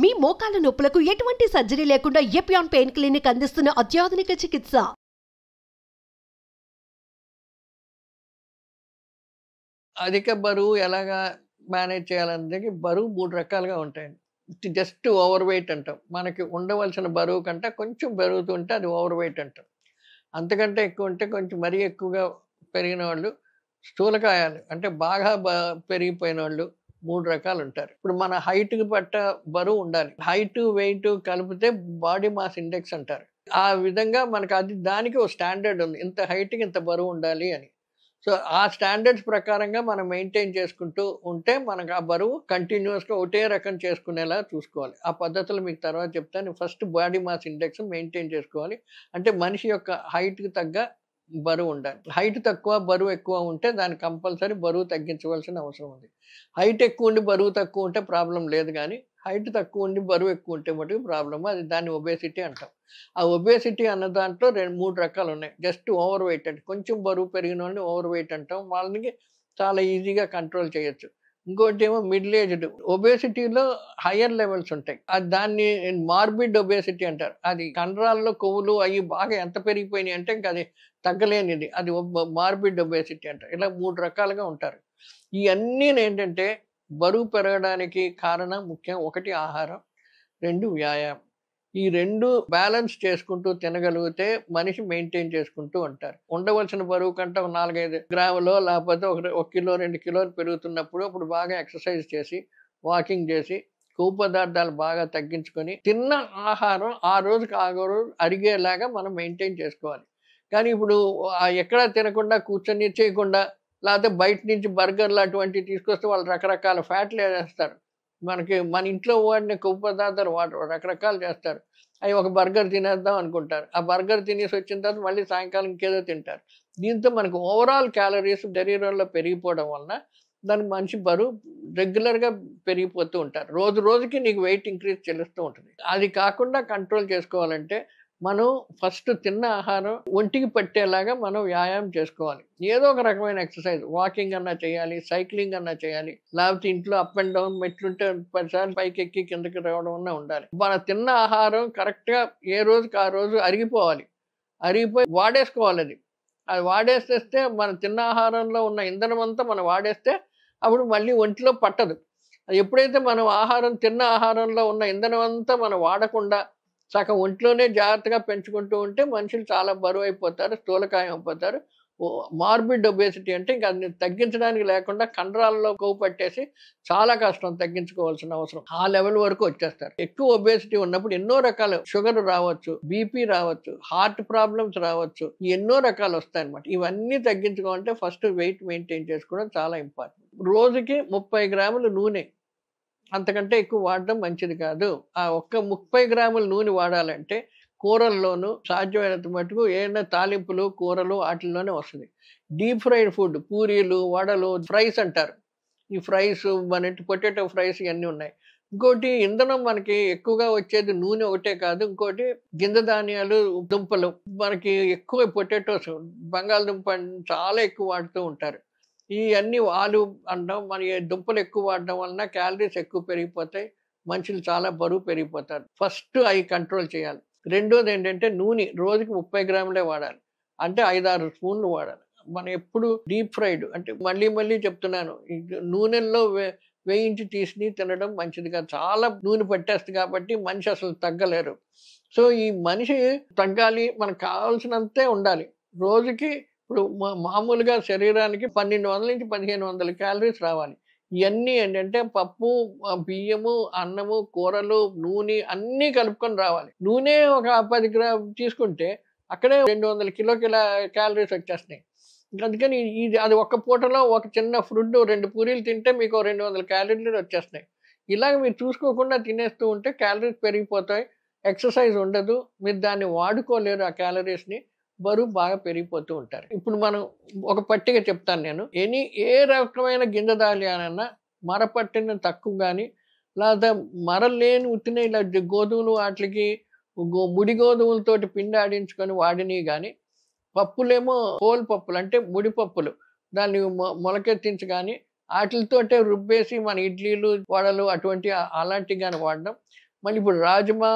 మీ మోకాల నొప్పులకు ఎటువంటి సర్జరీ లేకుండా ఎపియాన్ పెయిన్ క్లినిక్ అందిస్తున్న అత్యాధునిక చికిత్స. అధిక బరువు ఎలాగా మేనేజ్ చేయాలంటే బరువు 3 రకాలుగా ఉంటాయండి. జస్ట్ ఓవర్ వెయిట్ అంటాం. మనకి ఉండవలసిన బరువు కంటే కొంచెం పెరుగుతుంటే అది ఓవర్ వెయిట్ అంటాం. అంతకంటే ఎక్కువ ఉంటే కొంచెం మరీ ఎక్కువగా పెరిగిన వాళ్ళు స్థూలకాయాలు అంటే బాగా పెరిగిపోయిన వాళ్ళు 3 రకాలు ఉంటారు. ఇప్పుడు మన హైట్‌కి పట్ట బరువు ఉండాలి. హైట్, వెయిట్ కలిపితే బాడీ మాస్ ఇండెక్స్ అంటారు. ఆ విధంగా మనకు దానికి ఒక స్టాండర్డ్ ఉంది. ఇంత హైట్‌కి ఇంత బరువు ఉండాలి అని. సో, ఆ స్టాండర్డ్స్ ప్రకారంగా మనం మెయింటైన్ చేసుకుంటూ ఉంటే మనకు ఆ బరువు కంటిన్యూయస్‌గా ఒకటే రకం చేసుకునేలా చూసుకోవాలి. ఆ పద్ధతులు మీకు తర్వాత చెప్తాను. First body mass index maintain చేసుకోవాలి. అంటే మనిషి యొక్క హైట్‌కి తగ్గ బరువు ఉండాలి. హైట్ తక్కువ, బరువు ఎక్కువ ఉంటే దానికి కంపల్సరీ బరువు తగ్గించవలసిన అవసరం ఉంది. హైట్ ఎక్కువ ఉండి బరువు తక్కువ ఉంటే ప్రాబ్లమ్ లేదు గానీ, హైట్ తక్కువ ఉండి బరువు ఎక్కువ ఉంటే మటుకు ప్రాబ్లమ్. అది దాన్ని ఒబేసిటీ అంటాం. ఆ ఒబేసిటీ అన్న దాంట్లో 3 రకాలు ఉన్నాయి. జస్ట్ ఓవర్ వెయిట్ అంటే కొంచెం బరువు పెరిగిన వాళ్ళని ఓవర్ వెయిట్ అంటాం. వాళ్ళని చాలా ఈజీగా కంట్రోల్ చేయొచ్చు. ఇంకోటేమో మిడిల్ ఏజ్డ్ ఒబేసిటీలో హైయర్ లెవెల్స్ ఉంటాయి. దాన్ని మార్బిడ్ ఒబేసిటీ అంటారు. అది కండరాల్లో కొవ్వులు అవి బాగా ఎంత పెరిగిపోయినాయి అంటే ఇంక అది తగ్గలేనిది. అది మార్బిడ్ ఒబేసిటీ అంటారు. ఇలా 3 రకాలుగా ఉంటారు. ఇయన్నీనేంటంటే బరువు పెరగడానికి కారణం ముఖ్యం. 1 ఆహారం, 2 వ్యాయామం. ఈ 2 బ్యాలెన్స్ చేసుకుంటూ తినగలిగితే మనిషి మెయింటైన్ చేసుకుంటూ ఉంటారు. ఉండవలసిన బరువు కంటే 4, 5 గ్రాములో లేకపోతే 1 కిలో, 2 కిలోలు పెరుగుతున్నప్పుడు అప్పుడు బాగా ఎక్సర్సైజ్ చేసి, వాకింగ్ చేసి, కొవ్వు పదార్థాలు బాగా తగ్గించుకొని, తిన్న ఆహారం ఆ రోజుకి ఆ రోజు అరిగేలాగా మనం మెయింటైన్ చేసుకోవాలి. కానీ ఇప్పుడు ఎక్కడా తినకుండా కూర్చొని చేయకుండా లేకపోతే బయట నుంచి బర్గర్‌లు అటువంటివి తీసుకొస్తే వాళ్ళు రకరకాల ఫ్యాట్లు ఏసేస్తారు. మన ఇంట్లో వాడిన కొవ్వు పదార్థాలు వాడరు. రకరకాలు చేస్తారు. అవి ఒక బర్గర్ తినేద్దాం అనుకుంటారు. ఆ బర్గర్ తినేసి వచ్చిన తర్వాత మళ్ళీ సాయంకాలం ఇంకేదో తింటారు. దీంతో మనకు ఓవరాల్ క్యాలరీస్ శరీరంలో పెరిగిపోవడం వలన దానికి మనిషి బరువు రెగ్యులర్‌గా పెరిగిపోతూ ఉంటారు. రోజు రోజుకి నీకు వెయిట్ ఇంక్రీజ్ తెలుస్తూ ఉంటుంది. అది కాకుండా కంట్రోల్ చేసుకోవాలంటే మనం ఫస్ట్ తిన్న ఆహారం ఒంటికి పట్టేలాగా మనం వ్యాయామం చేసుకోవాలి. ఏదో ఒక రకమైన ఎక్సర్సైజ్ వాకింగ్ అన్నా చేయాలి, సైక్లింగ్ అన్నా చేయాలి. లేకపోతే ఇంట్లో అప్ అండ్ డౌన్ మెట్లుంటే 10 సార్లు పైకెక్కి కిందకి రావడం అన్నా ఉండాలి. మనం తిన్న ఆహారం కరెక్ట్‌గా ఏ రోజుకి ఆ రోజు అరిగిపోవాలి. అరిగిపోయి వాడేసుకోవాలది. అది వాడేసేస్తే మనం తిన్న ఆహారంలో ఉన్న ఇంధనం అంతా మనం వాడేస్తే అప్పుడు మళ్ళీ ఒంటిలో పట్టదు. ఎప్పుడైతే మనం తిన్న ఆహారంలో ఉన్న ఇంధనం అంతా మనం వాడకుండా సగం ఒంట్లోనే జాగ్రత్తగా పెంచుకుంటూ ఉంటే మనుషులు చాలా బరువైపోతారు, స్థూలకాయం అయిపోతారు. మార్బిడ్ ఒబేసిటీ అంటే ఇంక అది తగ్గించడానికి లేకుండా కండరాల్లో కొవ్వు పట్టేసి చాలా కష్టం తగ్గించుకోవాల్సిన అవసరం. ఆ లెవెల్ వరకు వచ్చేస్తారు. ఎక్కువ ఒబేసిటీ ఉన్నప్పుడు ఎన్నో రకాల షుగర్ రావచ్చు, బీపీ రావచ్చు, హార్ట్ ప్రాబ్లమ్స్ రావచ్చు. ఎన్నో రకాలు వస్తాయన్నమాట. ఇవన్నీ తగ్గించుకోవాలంటే ఫస్ట్ వెయిట్ మెయింటైన్ చేసుకోవడం చాలా ఇంపార్టెంట్. రోజుకి 30 గ్రాముల నూనె అంతకంటే ఎక్కువ వాడడం మంచిది కాదు. ఆ ఒక్క 30 గ్రాముల నూనె వాడాలంటే కూరల్లోనూ సాధ్యమైనంత మటుకు ఏదైనా తాలింపులు, కూరలు ఆటిల్లోనే వస్తది. డీప్ ఫ్రైడ్ ఫుడ్ పూరీలు, వడలు, ఫ్రైస్ అంటారు. ఈ ఫ్రైస్ పొటాటో ఫ్రైస్ ఇయన్నీ ఉన్నాయి. ఇంకోటి ఇంధనం మనకి ఎక్కువగా వచ్చేది నూనె ఒకటే కాదు. ఇంకోటి గింజ ధాన్యాలు, దుంపలు మనకి ఎక్కువ పొటాటోస్, బంగాళదుంప చాలా ఎక్కువ వాడుతూ ఉంటారు. ఇయన్నీ ఆలు అంటాం. మరి దుంపలు ఎక్కువ వాడడం వలన క్యాలరీస్ ఎక్కువ పెరిగిపోతాయి. మనుషులు చాలా బరువు పెరిగిపోతారు. ఫస్ట్ అవి కంట్రోల్ చేయాలి. రెండోదేంటంటే నూనె రోజుకి 30 గ్రాములే వాడాలి. అంటే 5, 6 స్పూన్లు వాడాలి. మనం ఎప్పుడు డీప్ ఫ్రైడ్ అంటే మళ్ళీ చెప్తున్నాను. ఈ నూనెల్లో వేయించి తీసినవి తినడం మంచిది కాదు. చాలా నూనె పట్టేస్తుంది కాబట్టి మనిషి అసలు తగ్గలేరు. సో, ఈ మనిషి తగ్గాలి, మనకు కావాల్సినంతే ఉండాలి. రోజుకి ఇప్పుడు మామూలుగా శరీరానికి 1200-1500 క్యాలరీస్ రావాలి. ఇయన్నీ ఏంటంటే పప్పు, బియ్యము, అన్నము, కూరలు, నూనె అన్నీ కలుపుకొని రావాలి. నూనె ఒక 10 తీసుకుంటే అక్కడే 200 క్యాలరీస్ వచ్చేస్తున్నాయి. అందుకని అది ఒక్క పూటలో ఒక చిన్న ఫ్రూట్ 2 పూరీలు తింటే మీకు 200 క్యాలరీలు వచ్చేస్తున్నాయి. ఇలాగ మీరు చూసుకోకుండా తినేస్తూ ఉంటే క్యాలరీస్ పెరిగిపోతాయి. ఎక్సర్సైజ్ ఉండదు. మీరు దాన్ని వాడుకోలేరు ఆ క్యాలరీస్‌ని. బరువు బాగా పెరిగిపోతూ ఉంటారు. ఇప్పుడు మనం ఒక పట్టిక చెప్తాను నేను. ఏ రకమైన గింజ ధాన్యాలన్నా మరపట్టిన తక్కువ గాని, లేదా మరలేని ఉత్తినే ఇలా గోధుమలు ఆటిలకి ముడి గోధుమలతోటి పిండి ఆడించుకొని వాడినవి గాని, పప్పులేమో హోల్ పప్పులు అంటే ముడి పప్పులు. దాన్ని మొలకెత్తించి గాని, ఆటిలతోటే రుబ్బేసి మన ఇడ్లీలు, వడలు అటువంటి అలాంటివి గాని వాడడం. మళ్ళీ ఇప్పుడు రాజ్మా,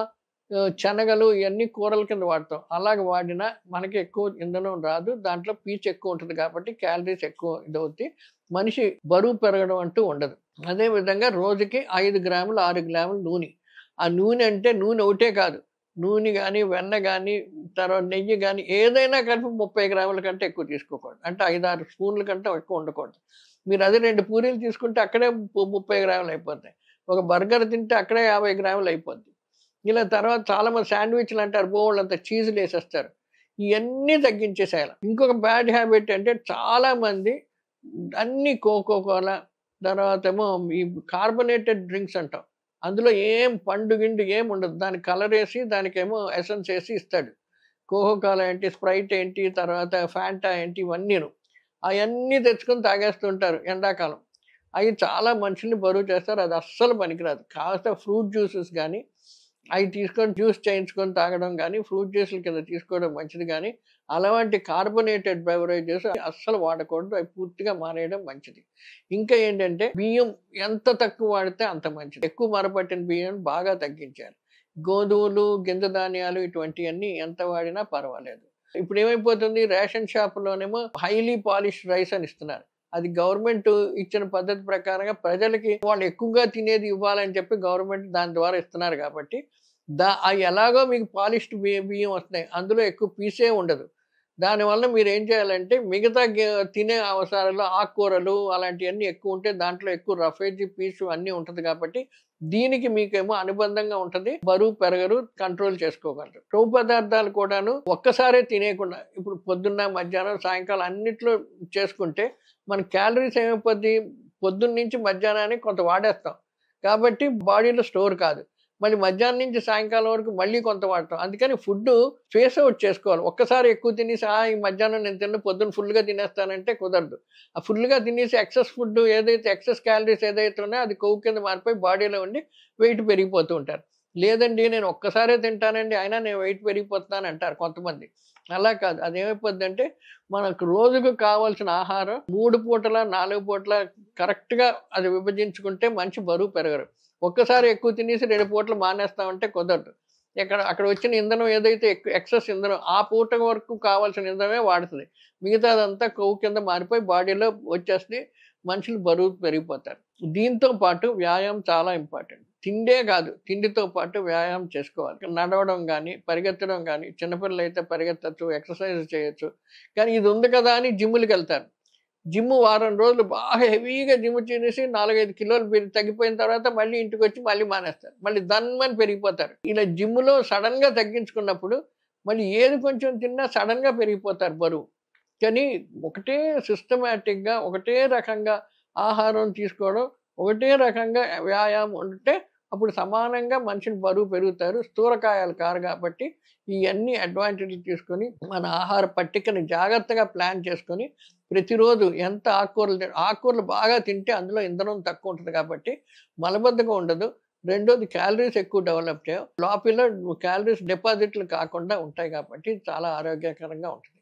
శనగలు ఇవన్నీ కూరల కింద వాడతాం. అలాగ వాడినా మనకి ఎక్కువ ఇంధనం రాదు. దాంట్లో పీచు ఎక్కువ ఉంటుంది కాబట్టి క్యాలరీస్ ఎక్కువ ఇదవుద్ది. మనిషి బరువు పెరగడం అంటూ ఉండదు. అదే విధంగా రోజుకి 5 గ్రాములు, 6 గ్రాములు నూనె. ఆ నూనె అంటే నూనె ఒకటే కాదు. నూనె గాని, వెన్న గాని, తర్వాత నెయ్యి గాని ఏదైనా కలిపి 30 గ్రాముల కంటే ఎక్కువ తీసుకోకూడదు. అంటే 5, 6 స్పూన్ల కంటే ఎక్కువ ఉండకూడదు. మీరు అదే 2 పూరీలు తీసుకుంటే అక్కడే 30 గ్రాములు అయిపోతాయి. ఒక బర్గర్ తింటే అక్కడే 50 గ్రాములు అయిపోద్ది. ఇలా తర్వాత చాలామంది శాండ్‌విచ్‌లు అంటారు. బోలెడంత చీజ్‌లు ఏసేస్తారు. ఇయన్నీ తగ్గించేసేయాల. ఇంకొక బ్యాడ్ హాబిట్ అంటే చాలామంది అన్నీ కోకో కోలా, తర్వాతేమో ఈ కార్బోనేటెడ్ డ్రింక్స్ అంటాం. అందులో ఏం పండు గిండు ఏం ఉండదు. దానికి కలరేసి దానికేమో ఎసెన్స్ ఏసి ఇస్తాడు. కోకో కోలా ఏంటి, స్ప్రైట్ ఏంటి, తర్వాత ఫాంటా ఏంటి ఇవన్నీను. అయన్నీ తెచ్చుకొని తాగేస్తుంటారు ఎండాకాలం. అయి చాలా మనుషుల్ని బరువు చేస్తారు. అది అస్సలు పనికిరాదు. కాస్త ఫ్రూట్ జ్యూసెస్ గానీ, అయి తీసుకొని జ్యూస్ చేయించుకొని తాగడం గానీ, ఫ్రూట్ జ్యూసుల కింద తీసుకోవడం మంచిది గానీ, అలాంటి కార్బోనేటెడ్ బెవరేజెస్ అస్సలు వాడకూడదు. అవి పూర్తిగా మానేయడం మంచిది. ఇంకా ఏంటంటే బియ్యం ఎంత తక్కువ వాడితే అంత మంచిది. ఎక్కువ మరపట్టిన బియ్యం బాగా తగ్గించాలి. గోధుమలు, గింజ ధాన్యాలు ఇటువంటివన్నీ ఎంత వాడినా పర్వాలేదు. ఇప్పుడు ఏమైపోతుంది, రేషన్ షాపులోనేమో హైలీ పాలిష్డ్ రైస్ అని ఇస్తున్నారు. అది గవర్నమెంట్ ఇచ్చిన పద్ధతి ప్రకారంగా ప్రజలకి వాళ్ళు ఎక్కువగా తినేది ఇవ్వాలని చెప్పి గవర్నమెంట్ దాని ద్వారా ఇస్తున్నారు కాబట్టి అవి ఎలాగో మీకు పాలిష్డ్ బియ్యం వస్తున్నాయి. అందులో ఎక్కువ పీసే ఉండదు. దానివల్ల మీరు ఏం చేయాలంటే మిగతా తినే అవసరాలు ఆకుకూరలు అలాంటివన్నీ ఎక్కువ ఉంటే దాంట్లో ఎక్కువ రఫేజీ పీసు అన్నీ ఉంటుంది కాబట్టి దీనికి మీకేమో అనుబంధంగా ఉంటుంది. బరువు పెరగరు, కంట్రోల్ చేసుకోగలరు. కొవ్వు పదార్థాలు కూడాను ఒక్కసారే తినేయకుండా ఇప్పుడు పొద్దున్న, మధ్యాహ్నం, సాయంకాలం అన్నిట్లో చేసుకుంటే మన క్యాలరీస్ ఏమైపోద్ది, పొద్దున్న నుంచి మధ్యాహ్నానికి కొంత వాడేస్తాం కాబట్టి బాడీలో స్టోర్ కాదు. మళ్ళీ మధ్యాహ్నం నుంచి సాయంకాలం వరకు మళ్ళీ కొంత వాడతాం. అందుకని ఫుడ్ ఫేస్ అవుట్ చేసుకోవాలి. ఒక్కసారి ఎక్కువ తినేసి ఈ మధ్యాహ్నం నేను తిన్న పొద్దున్న ఫుల్గా తినేస్తానంటే కుదరదు. ఆ ఫుల్గా తినేసి ఎక్సెస్ ఫుడ్ ఏదైతే ఎక్సెస్ క్యాలరీస్ ఏదైతే ఉన్నాయో అది కొవ్వు కింద మారిపోయి బాడీలో ఉండి వెయిట్ పెరిగిపోతూ ఉంటారు. లేదండి నేను ఒక్కసారే తింటానండి అయినా నేను వెయిట్ పెరిగిపోతున్నాను అంటారు కొంతమంది. అలా కాదు. అదేమైపోద్దంటే మనకు రోజుకు కావాల్సిన ఆహారం 3 పూటల 4 పూటల కరెక్ట్గా అది విభజించుకుంటే మంచి బరువు పెరగరు. ఒక్కసారి ఎక్కువ తినేసి 2 పూటలు మానేస్తామంటే కుదరదు. అక్కడ వచ్చిన ఇంధనం ఏదైతే ఎక్సెస్ ఇంధనం ఆ పూట వరకు కావాల్సిన ఇంధనమే వాడుతుంది. మిగతాదంతా కొవ్వు కింద మారిపోయి బాడీలో వచ్చేస్తే మనుషులు బరువు పెరిగిపోతారు. దీంతో పాటు వ్యాయామం చాలా ఇంపార్టెంట్. తిండే కాదు, తిండితో పాటు వ్యాయామం చేసుకోవాలి. నడవడం కానీ, పరిగెత్తడం కానీ, చిన్నపిల్లలు అయితే పరిగెత్తచ్చు, ఎక్సర్సైజ్ చేయొచ్చు. కానీ ఇది ఉంది కదా అని జిమ్ములకి వెళ్తారు. జిమ్ వారం రోజులు బాగా హెవీగా జిమ్ చేసి 4-5 కిలోలు తగ్గిపోయిన తర్వాత మళ్ళీ ఇంటికి వచ్చి మళ్ళీ మానేస్తారు. మళ్ళీ దన్మని పెరిగిపోతారు. ఇలా జిమ్లో సడన్గా తగ్గించుకున్నప్పుడు మళ్ళీ ఏది కొంచెం తిన్నా సడన్గా పెరిగిపోతారు బరువు. కానీ ఒకటే సిస్టమేటిక్గా ఒకటే రకంగా ఆహారం తీసుకోవడం, ఒకటే రకంగా వ్యాయామం ఉంటే అప్పుడు సమానంగా మనిషిని బరువు పెరుగుతారు. స్థూలకాయాలు కారు కాబట్టి ఇవన్నీ అడ్వాంటేజ్లు తీసుకొని మన ఆహార పట్టికని జాగ్రత్తగా ప్లాన్ చేసుకొని ప్రతిరోజు ఎంత ఆకుకూరలు బాగా తింటే అందులో ఇంధనం తక్కువ ఉంటుంది కాబట్టి మలబద్ధకం ఉండదు. రెండోది క్యాలరీస్ ఎక్కువ డెవలప్ చేయవు. లోపల క్యాలరీస్ డిపాజిట్లు కాకుండా ఉంటాయి కాబట్టి చాలా ఆరోగ్యకరంగా ఉంటుంది.